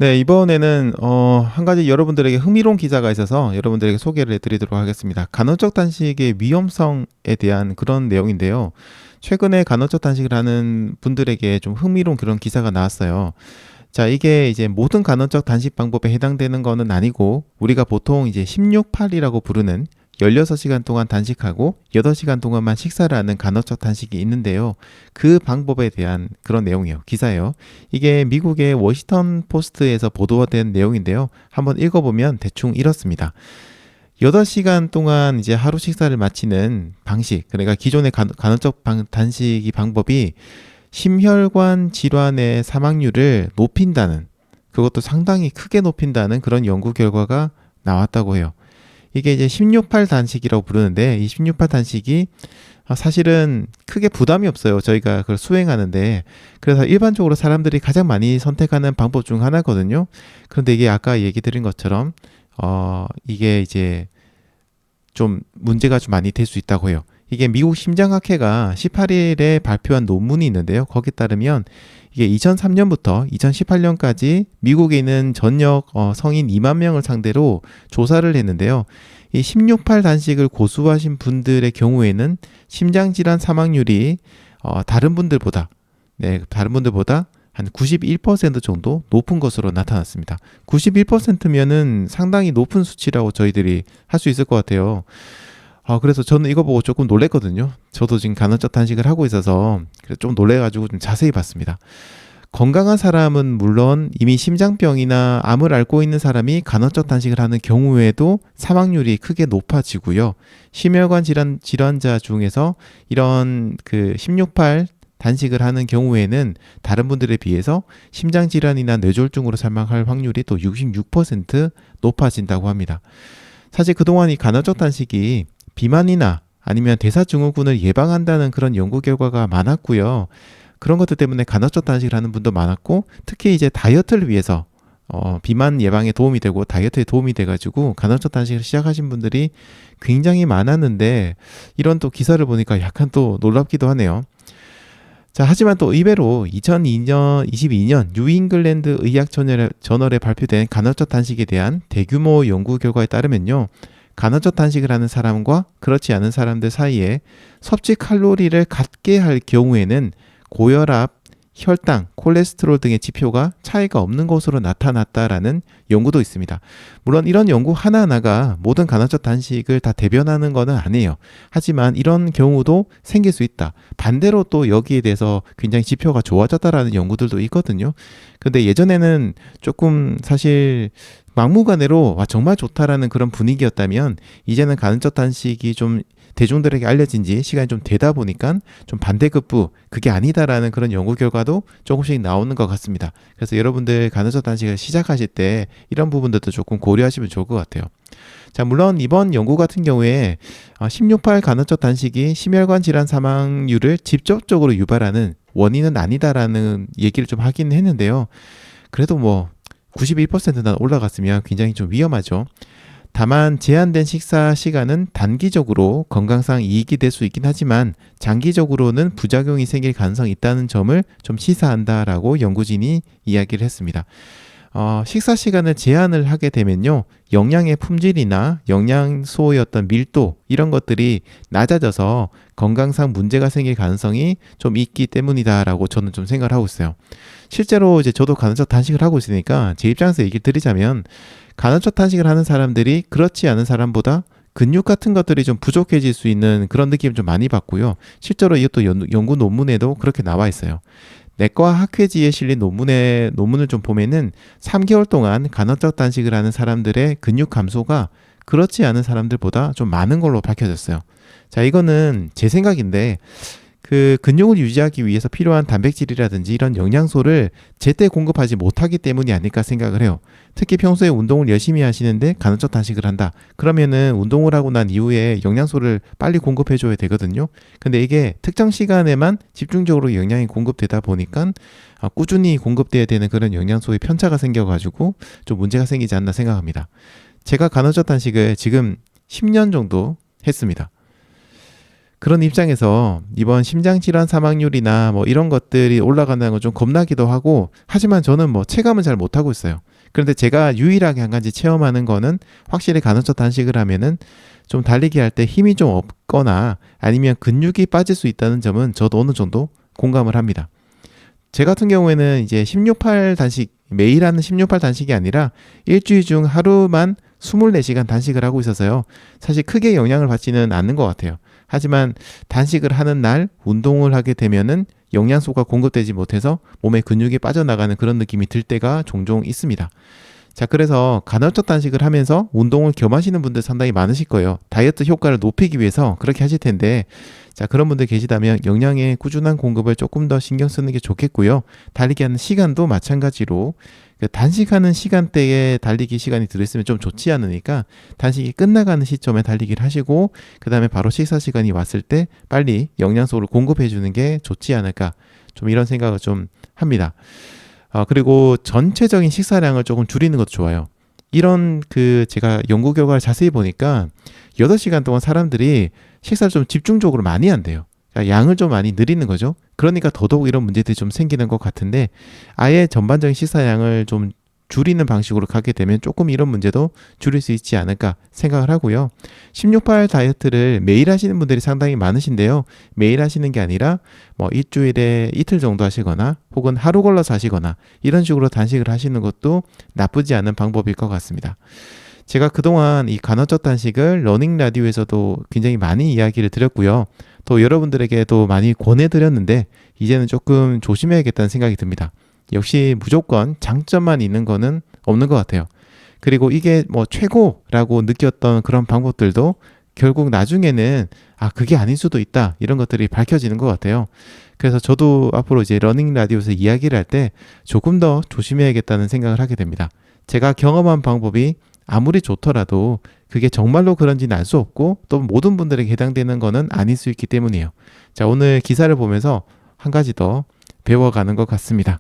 네, 이번에는 한 가지 여러분들에게 흥미로운 기사가 있어서 여러분들에게 소개를 해드리도록 하겠습니다. 간헐적 단식의 위험성에 대한 그런 내용인데요. 최근에 간헐적 단식을 하는 분들에게 좀 흥미로운 그런 기사가 나왔어요. 자, 이게 이제 모든 간헐적 단식 방법에 해당되는 거는 아니고 우리가 보통 이제 16-8이라고 부르는 16시간 동안 단식하고 8시간 동안만 식사를 하는 간헐적 단식이 있는데요. 그 방법에 대한 그런 내용이에요. 기사예요. 이게 미국의 워싱턴 포스트에서 보도된 내용인데요. 한번 읽어보면 대충 이렇습니다. 8시간 동안 이제 하루 식사를 마치는 방식, 그러니까 기존의 간헐적 단식이 방법이 심혈관 질환의 사망률을 높인다는, 그것도 상당히 크게 높인다는 그런 연구 결과가 나왔다고 해요. 이게 이제 16-8 단식이라고 부르는데, 이 16-8 단식이 사실은 크게 부담이 없어요. 저희가 그걸 수행하는데. 그래서 일반적으로 사람들이 가장 많이 선택하는 방법 중 하나거든요. 그런데 이게 아까 얘기 드린 것처럼 이게 이제 좀 문제가 좀 많이 될 수 있다고 해요. 이게 미국 심장학회가 18일에 발표한 논문이 있는데요. 거기에 따르면 이게 2003년부터 2018년까지 미국에 있는 전역 성인 2만 명을 상대로 조사를 했는데요. 이 16-8 단식을 고수하신 분들의 경우에는 심장질환 사망률이 다른 분들보다 한 91% 정도 높은 것으로 나타났습니다. 91%면은 상당히 높은 수치라고 저희들이 할 수 있을 것 같아요. 그래서 저는 이거 보고 조금 놀랬거든요. 저도 지금 간헐적 단식을 하고 있어서 좀 놀래가지고 좀 자세히 봤습니다. 건강한 사람은 물론 이미 심장병이나 암을 앓고 있는 사람이 간헐적 단식을 하는 경우에도 사망률이 크게 높아지고요. 심혈관 질환자 중에서 이런 그 16-8 단식을 하는 경우에는 다른 분들에 비해서 심장질환이나 뇌졸중으로 사망할 확률이 또 66% 높아진다고 합니다. 사실 그동안 이 간헐적 단식이 비만이나 아니면 대사증후군을 예방한다는 그런 연구 결과가 많았고요. 그런 것들 때문에 간헐적 단식을 하는 분도 많았고, 특히 이제 다이어트를 위해서 비만 예방에 도움이 되고 다이어트에 도움이 돼가지고 간헐적 단식을 시작하신 분들이 굉장히 많았는데, 이런 또 기사를 보니까 약간 또 놀랍기도 하네요. 자, 하지만 또 의외로 22년 뉴잉글랜드 의학 저널에 발표된 간헐적 단식에 대한 대규모 연구 결과에 따르면요. 간헐적 단식을 하는 사람과 그렇지 않은 사람들 사이에 섭취 칼로리를 같게 할 경우에는 고혈압, 혈당, 콜레스테롤 등의 지표가 차이가 없는 것으로 나타났다라는 연구도 있습니다. 물론 이런 연구 하나하나가 모든 간헐적 단식을 다 대변하는 것은 아니에요. 하지만 이런 경우도 생길 수 있다. 반대로 또 여기에 대해서 굉장히 지표가 좋아졌다라는 연구들도 있거든요. 근데 예전에는 조금 사실 막무가내로 정말 좋다라는 그런 분위기였다면, 이제는 간헐적 단식이 좀 대중들에게 알려진 지 시간이 좀 되다 보니까 좀 반대급부, 그게 아니다라는 그런 연구 결과도 조금씩 나오는 것 같습니다. 그래서 여러분들 간헐적 단식을 시작하실 때 이런 부분들도 조금 고려하시면 좋을 것 같아요. 자, 물론 이번 연구 같은 경우에 16-8 간헐적 단식이 심혈관 질환 사망률을 직접적으로 유발하는 원인은 아니다라는 얘기를 좀 하긴 했는데요. 그래도 뭐 91%나 올라갔으면 굉장히 좀 위험하죠. 다만 제한된 식사 시간은 단기적으로 건강상 이익이 될 수 있긴 하지만 장기적으로는 부작용이 생길 가능성이 있다는 점을 좀 시사한다라고 연구진이 이야기를 했습니다. 식사 시간을 제한을 하게 되면요, 영양의 품질이나 영양소의 어떤 밀도, 이런 것들이 낮아져서 건강상 문제가 생길 가능성이 좀 있기 때문이다라고 저는 좀 생각을 하고 있어요. 실제로 이제 저도 간헐적 단식을 하고 있으니까 제 입장에서 얘기를 드리자면, 간헐적 단식을 하는 사람들이 그렇지 않은 사람보다 근육 같은 것들이 좀 부족해질 수 있는 그런 느낌을 좀 많이 받고요. 실제로 이것도 연구 논문에도 그렇게 나와 있어요. 내과 학회지에 실린 논문을 좀 보면은 3개월 동안 간헐적 단식을 하는 사람들의 근육 감소가 그렇지 않은 사람들보다 좀 많은 걸로 밝혀졌어요. 자, 이거는 제 생각인데, 그 근육을 유지하기 위해서 필요한 단백질이라든지 이런 영양소를 제때 공급하지 못하기 때문이 아닐까 생각을 해요. 특히 평소에 운동을 열심히 하시는데 간헐적 단식을 한다. 그러면은 운동을 하고 난 이후에 영양소를 빨리 공급해줘야 되거든요. 근데 이게 특정 시간에만 집중적으로 영양이 공급되다 보니까 꾸준히 공급돼야 되는 그런 영양소의 편차가 생겨가지고 좀 문제가 생기지 않나 생각합니다. 제가 간헐적 단식을 지금 10년 정도 했습니다. 그런 입장에서 이번 심장질환 사망률이나 뭐 이런 것들이 올라간다는 건 좀 겁나기도 하고, 하지만 저는 뭐 체감은 잘 못하고 있어요. 그런데 제가 유일하게 한 가지 체험하는 거는, 확실히 간헐적 단식을 하면은 좀 달리기 할 때 힘이 좀 없거나 아니면 근육이 빠질 수 있다는 점은 저도 어느 정도 공감을 합니다. 제 같은 경우에는 이제 16.8 단식, 매일 하는 16.8 단식이 아니라 일주일 중 하루만 24시간 단식을 하고 있어서요. 사실 크게 영향을 받지는 않는 것 같아요. 하지만 단식을 하는 날 운동을 하게 되면은 영양소가 공급되지 못해서 몸에 근육이 빠져나가는 그런 느낌이 들 때가 종종 있습니다. 자, 그래서 간헐적 단식을 하면서 운동을 겸하시는 분들 상당히 많으실 거예요. 다이어트 효과를 높이기 위해서 그렇게 하실 텐데, 자, 그런 분들 계시다면 영양의 꾸준한 공급을 조금 더 신경 쓰는 게 좋겠고요. 달리기 하는 시간도 마찬가지로 단식하는 시간대에 달리기 시간이 들어있으면 좀 좋지 않으니까 단식이 끝나가는 시점에 달리기를 하시고, 그 다음에 바로 식사 시간이 왔을 때 빨리 영양소를 공급해 주는 게 좋지 않을까, 좀 이런 생각을 좀 합니다. 그리고 전체적인 식사량을 조금 줄이는 것도 좋아요. 이런 제가 연구 결과를 자세히 보니까 8시간 동안 사람들이 식사를 좀 집중적으로 많이 한대요. 그러니까 양을 좀 많이 늘리는 거죠. 그러니까 더더욱 이런 문제들이 좀 생기는 것 같은데, 아예 전반적인 식사량을 좀 줄이는 방식으로 가게 되면 조금 이런 문제도 줄일 수 있지 않을까 생각을 하고요. 16.8 다이어트를 매일 하시는 분들이 상당히 많으신데요. 매일 하시는 게 아니라 뭐 일주일에 이틀 정도 하시거나 혹은 하루 걸러서 하시거나 이런 식으로 단식을 하시는 것도 나쁘지 않은 방법일 것 같습니다. 제가 그동안 이 간헐적 단식을 러닝 라디오에서도 굉장히 많이 이야기를 드렸고요. 또 여러분들에게도 많이 권해드렸는데, 이제는 조금 조심해야겠다는 생각이 듭니다. 역시 무조건 장점만 있는 거는 없는 것 같아요. 그리고 이게 뭐 최고라고 느꼈던 그런 방법들도 결국 나중에는 그게 아닐 수도 있다, 이런 것들이 밝혀지는 것 같아요. 그래서 저도 앞으로 이제 러닝 라디오에서 이야기를 할 때 조금 더 조심해야겠다는 생각을 하게 됩니다. 제가 경험한 방법이 아무리 좋더라도 그게 정말로 그런지는 알 수 없고, 또 모든 분들에게 해당되는 거는 아닐 수 있기 때문이에요. 자, 오늘 기사를 보면서 한 가지 더 배워가는 것 같습니다.